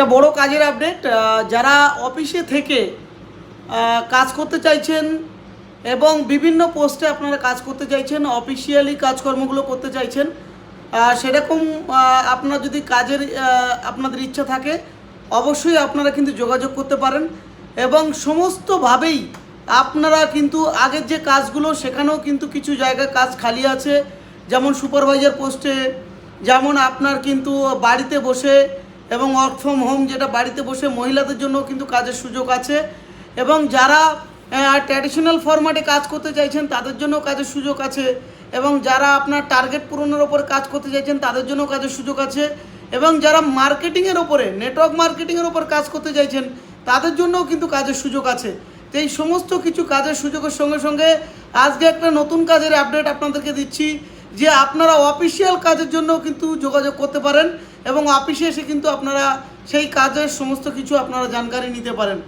একটা বড় কাজের আপডেট। যারা অফিসে থেকে কাজ করতে চাইছেন এবং বিভিন্ন পোস্টে আপনারা কাজ করতে চাইছেন, অফিসিয়ালি কাজকর্মগুলো করতে চাইছেন, সেরকম আপনার যদি কাজের আপনাদের ইচ্ছা থাকে অবশ্যই আপনারা কিন্তু যোগাযোগ করতে পারেন এবং সমস্তভাবেই আপনারা কিন্তু আগের যে কাজগুলো সেখানেও কিন্তু কিছু জায়গায় কাজ খালি আছে, যেমন সুপারভাইজার পোস্টে, যেমন আপনার কিন্তু বাড়িতে বসে এবং ওয়ার্ক ফ্রম হোম, যেটা বাড়িতে বসে মহিলাদের জন্য কিন্তু কাজের সুযোগ আছে, এবং যারা ট্র্যাডিশনাল ফরম্যাটে কাজ করতে চাইছেন তাদের জন্য কাজের সুযোগ আছে, এবং যারা আপনার টার্গেট পূরণের ওপরে কাজ করতে চাইছেন তাদের জন্য কাজের সুযোগ আছে, এবং যারা মার্কেটিংয়ের ওপরে, নেটওয়ার্ক মার্কেটিংয়ের ওপর কাজ করতে চাইছেন তাদের জন্যও কিন্তু কাজের সুযোগ আছে। তো এই সমস্ত কিছু কাজের সুযোগের সঙ্গে সঙ্গে আজকে একটা নতুন কাজের আপডেট আপনাদেরকে দিচ্ছি, যে আপনারা অফিসিয়াল কাজের জন্য কিন্তু যোগাযোগ করতে পারেন এবং অফিসে এসে কিন্তু আপনারা সেই কাজের সমস্ত কিছু আপনারা জানকারি নিতে পারেন।